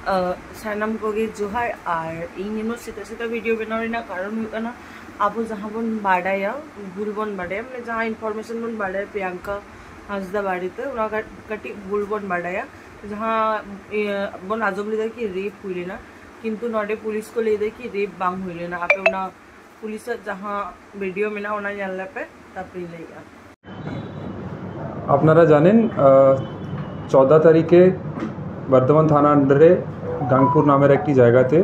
सानम कोगे जोहार और इन सीता सीता वीडियो बनाना कारण होना अब जहाँ बन बाढ़ाया भूल बन बाढ़ाया मैंने जहाँ इनफॉर्मेशन बन बाढ़ाया प्रियंका हाजदा बाड़ी कटी भूल बन बाढ़ाया जहाँ बन आजमली दे कि रेप हुई ना किंतु नडे पुलिस को ले दे कि रेप बांग हुई ना आपे उना पुलिस जहाँ वीडियो में ना उना जानला पे तब लेगा আপনারা জানেন 14 তারিখে বর্ধমান থানা আন্ডারে গাংপুর নামের একটি জায়গাতে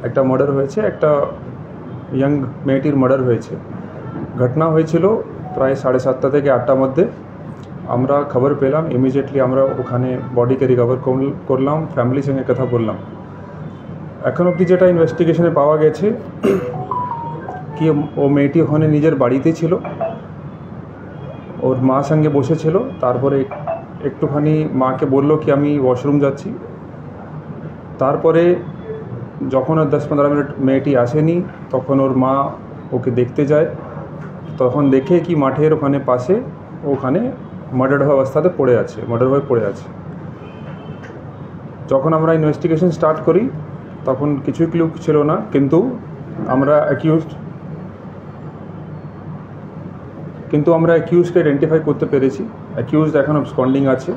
একটা মার্ডার হয়েছে, একটা ইয়াং মেয়েটির মার্ডার হয়েছে। ঘটনা হয়েছিল প্রায় 7:30 থেকে 8টার মধ্যে। আমরা খবর পেলাম, ইমিডিয়েটলি আমরা ওখানে বডিকে রিকভার করলাম, ফ্যামিলির সঙ্গে কথা বললাম। এখন অবধি যেটা ইনভেস্টিগেশনে পাওয়া গেছে কি ও মেয়েটি ওখানে নিজের বাড়িতে ছিল, ওর মা সঙ্গে বসেছিল। তারপরে একটুখানি মাকে বলল কি আমি ওয়াশরুম যাচ্ছি। তারপরে যখন 10-15 মিনিট মেয়েটি আসেনি তখন ওর মা ওকে দেখতে যায়। তখন দেখে কি মাঠের ওখানে পাশে ওখানে মার্ডার হওয়া অবস্থাতে মার্ডার হয়ে পড়ে আছে। যখন আমরা ইনভেস্টিগেশন স্টার্ট করি তখন কিছু ক্লু ছিল না, কিন্তু আমরা অ্যাকিউজকে আইডেন্টিফাই করতে পেরেছি। অ্যাকিউজড এখন অ্যাবসকন্ডিং আছে।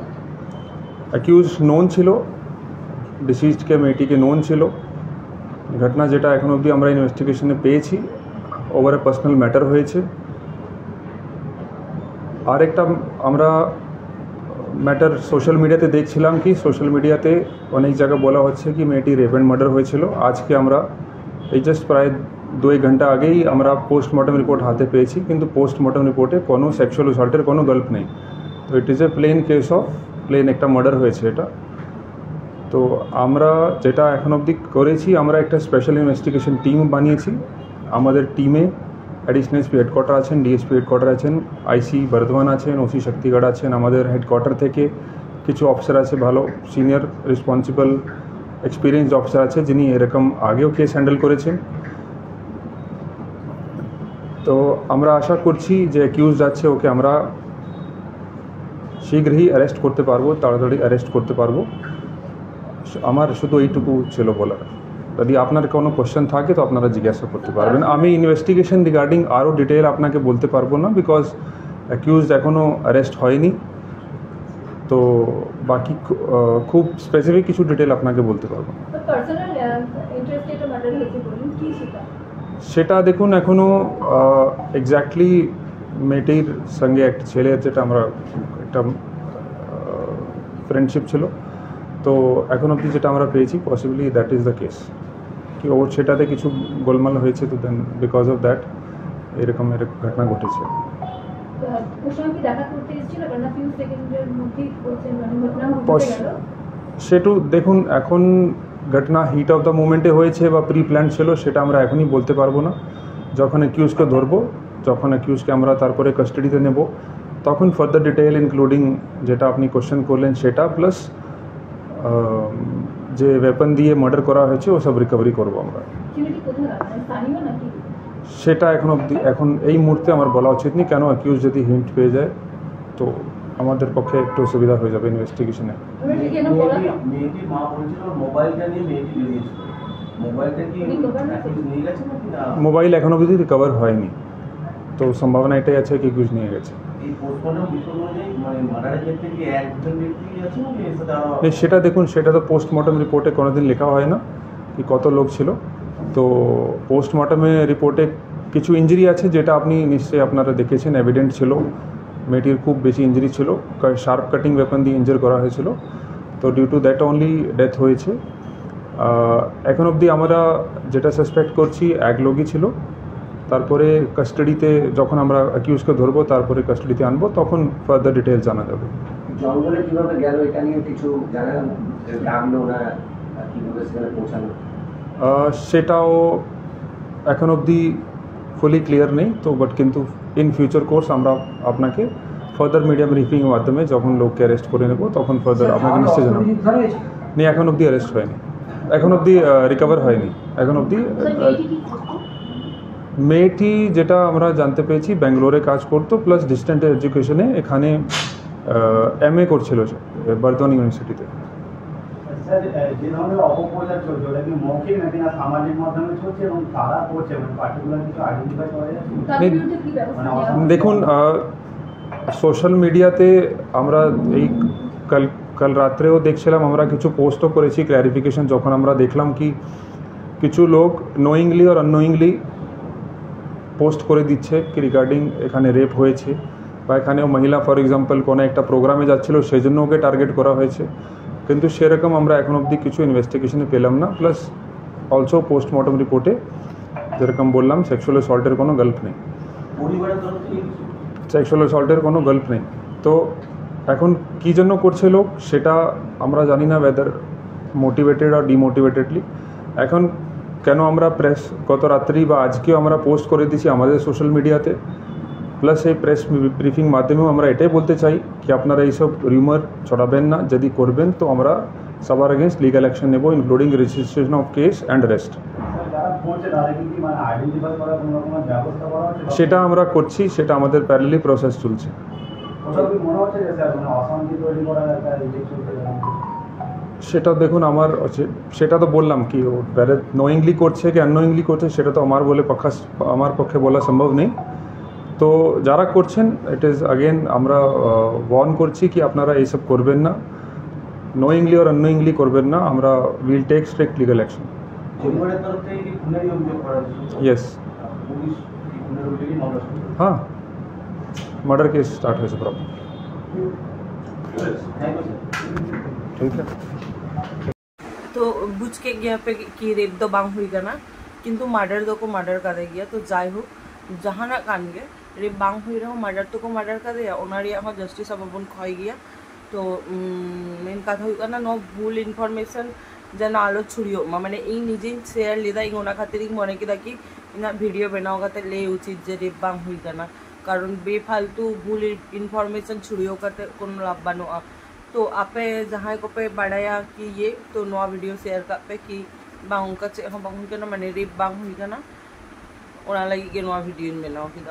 অ্যাকিউজ নোন ছিল, ডিসিজডকে মেয়েটিকে নোন ছিল। ঘটনা যেটা এখন অবধি আমরা ইনভেস্টিগেশনে পেয়েছি ওভার এ পার্সোনাল ম্যাটার হয়েছে। আর একটা আমরা ম্যাটার সোশ্যাল মিডিয়াতে দেখছিলাম কি সোশ্যাল মিডিয়াতে অনেক জায়গায় বলা হচ্ছে কি মেয়েটি রেপ অ্যান্ড মার্ডার হয়েছিল। আজকে আমরা এই জাস্ট প্রায় 2 ঘন্টা আগেই আমরা পোস্টমর্টম রিপোর্ট হাতে পেয়েছি, কিন্তু পোস্টমর্টম রিপোর্টে কোনো সেক্সুয়াল অ্যাসল্টের কোনো গল্প নেই। তো it is a plain case of একটা মার্ডার হয়েছে এটা। তো আমরা যেটা এখন অবধি করেছি, আমরা একটা স্পেশাল ইনভেস্টিগেশন টিম বানিয়েছি। আমাদের টিমে অ্যাডিশনাল এসপি হেডকোয়ার্টার আছেন, ডিএসপি হেডকোয়ার্টার আছেন, আইসি বর্ধমান আছেন, ওসি শক্তিগড় আছেন। আমাদের হেডকোয়ার্টার থেকে কিছু অফিসার আছে, ভালো সিনিয়র রেসপন্সিবল এক্সপিরিয়েন্সড অফিসার আছে যিনি এরকম আগেও কেস হ্যান্ডেল করেছেন। তো আমরা আশা করছি যে অ্যাকিউজ আছে ওকে আমরা শীঘ্রই অ্যারেস্ট করতে পারবো, তাড়াতাড়ি অ্যারেস্ট করতে পারবো। আমার শুধু এইটুকু ছিল বলার। যদি আপনার কোনো কোশ্চেন থাকে তো আপনারা জিজ্ঞাসা করতে পারবেন। আমি ইনভেস্টিগেশন রিগার্ডিং আরও ডিটেল আপনাকে বলতে পারবো না, বিকজ অ্যাকিউজড এখনও অ্যারেস্ট হয়নি। তো বাকি খুব স্পেসিফিক কিছু ডিটেল আপনাকে বলতে পারবো। সেটা দেখুন এখনও এক্স্যাক্টলি মেয়েটির সঙ্গে একটা ছেলের যেটা আমরা একটা ফ্রেন্ডশিপ ছিল, তো এখন অবধি যেটা আমরা পেয়েছি possibly that is the case কি ওর সেটাতে কিছু গোলমাল হয়েছে, তো দেন বিকজ অফ দ্যাট এরকম ঘটনা ঘটেছে। সেটু দেখুন এখন ঘটনা হিট অফ দ্য মোমেন্টে হয়েছে বা প্রি প্ল্যান ছিল সেটা আমরা এখনই বলতে পারবো না। যখন অ্যাকিউজকে ধরবো, যখন অ্যাকিউজকে আমরা তারপরে কাস্টাডিতে নেব, তখন ফার্দার ডিটেল ইনক্লুডিং যেটা আপনি কোশ্চেন করলেন সেটা প্লাস যে ওয়েপন দিয়ে মার্ডার করা হয়েছে ও সব রিকভারি করবো আমরা। সেটা এখন এই মুহূর্তে আমার বলা উচিত নেই, কেন অ্যাকিউজ যদি হিন্ট পেয়ে যায় তো আমাদের পক্ষে একটু সুবিধা হয়ে যাবে ইনভেস্টিগেশনে। মোবাইল এখনো অবধি রিকভার হয়নি, তো সম্ভাবনা এটাই আছে কি অ্যাকিউজ নিয়ে গেছে। সেটা দেখুন, সেটা তো পোস্টমর্টম রিপোর্টে কোনোদিন লেখা হয় না কি কত লোক ছিল। তো পোস্টমর্টমে রিপোর্টে কিছু ইঞ্জুরি আছে যেটা আপনি নিশ্চয়ই আপনারা দেখেছেন, এভিডেন্ট ছিল। মেয়েটির খুব বেশি ইঞ্জুরি ছিল, শার্প কাটিং ওয়েপন দিয়ে ইঞ্জুর করা হয়েছিল। তো due to that only death হয়েছে। এখন অবধি আমরা যেটা সাসপেক্ট করছি এক লোকই ছিল। তারপরে কাস্টাডিতে যখন আমরা অ্যাকিউজকে ধরবো তারপরে কাস্টাডিতে আনবো, তখন ফার্দার ডিটেল জানা যাবে। জঙ্গলে কিভাবে গেল এটা নিয়ে কিছু জানেন? ডাকলো না কিভাবে সেখানে পৌঁছালো? সেটাও এখন অবধি ফুলি ক্লিয়ার নেই তো, বাট কিন্তু ইন ফিউচার কোর্স আমরা আপনাকে ফার্দার মিডিয়া ব্রিফিংয়ের মাধ্যমে যখন লোককে অ্যারেস্ট করে নেব তখন ফার্দার আপনাকে নিশ্চয়ই জানাবো। নেই, এখন অবধি অ্যারেস্ট হয়নি, এখন অবধি রিকভার হয়নি। এখন অবধি মেয়েটি যেটা আমরা জানতে পেরেছি ব্যাঙ্গালোরে কাজ করতো, প্লাস ডিস্টেন্ট এডুকেশনে এখানে MA করছিল বর্ধমান ইউনিভার্সিটিতে। স্যার যে ধরনের অপপ্রচার চলছে ওটা কি মৌখিক নাকি না সামাজিক মাধ্যমে চলছে এবং কারা করছে মানে পার্টিকুলার কিছু আইডেন্টিফাই করা যাচ্ছে? দেখুন সোশ্যাল মিডিয়াতে আমরা এই কাল রাত্রেও দেখছিলাম, আমরা কিছু পোস্টও করেছি ক্ল্যারিফিকেশন, যখন আমরা দেখলাম কি কিছু লোক নোয়িংলি আর আননোয়িংলি পোস্ট করে দিচ্ছে কি রিগার্ডিং এখানে রেপ হয়েছে বা এখানেও মহিলা ফর এক্সাম্পল কোনো একটা প্রোগ্রামে যাচ্ছিল সেই জন্য ওকে টার্গেট করা হয়েছে, কিন্তু সেরকম আমরা এখন অবধি কিছু ইনভেস্টিগেশনে পেলাম না। প্লাস অলসো পোস্টমর্টম রিপোর্টে যেরকম বললাম সেক্সুয়াল অ্যাসল্টের কোনো গল্প নেই, সেক্সুয়াল অ্যাসল্টের কোনো গল্প নেই। তো এখন কী জন্য করছে লোক সেটা আমরা জানি না, ওয়েদার মোটিভেটেড আর ডিমোটিভেটেডলি। এখন কেন আমরা প্রেস গত রাত্রি বা আজকেও আমরা পোস্ট করে দিয়েছি আমাদের সোশ্যাল মিডিয়াতে, প্লাস এই প্রেস ব্রিফিং মাধ্যমেও আমরা এটাই বলতে চাই কি আপনারা এইসব রিউমার ছড়াবেন না, যদি করবেন তো আমরা সবার এগেনস্ট লিগাল অ্যাকশন নেব, including registration of case and rest. সেটা আমরা করছি, সেটা আমাদের প্যারালালি প্রসেস চলছে। সেটা দেখুন আমার সেটা তো বললাম কি ও নোয়িংলি করছে কি আননোয়িংলি করছে সেটা তো আমার পক্ষে বলা সম্ভব নেই। তো যারা করছেন ইট ইজ আগেন আমরা ওয়ার্ন করছি কি আপনারা এইসব করবেন না, নোয়িংলি আর আননোয়িংলি করবেন না, আমরা will take strict legal action. Yes, हाँ मर्डर केस स्टार्ट হয়েছে প্রপার। ठीक है, तो बुझ के गया पे कि रेप तो बांग हुई ना, किंतु मर्डर तो को मर्डर कर गया। तो যাই হোক जहाँ ना कान गए रेप बांग हुई रहो मर्डर तो को मर्डर कर दिया ओनारी यहाँ जस्टिस अब अपन खोई गया। तो मेन कथा हुई ना नो भूल इनफरमेशन যেন আলো ছড়িয়েও মানে এই নিজেই শেয়ার লিদা এই ওনা খাতির মনে কি থাকি না ভিডিও বেনাও কাতে লে উচিত যে রেপ বাং হুই কানা, কারণ বেফালতু ভুল ইনফরমেशन ছড়িয়েও কাতে কোনো লাভ বানোয়া। तो आपे जहाँ को पे बढ़ाया कि ये तो नवा वीडियो शेयर कर पे कि बांग का बांग के ना मैंने रेप बांग हुई का ना ओना लगी के नवा वीडियो में ना कि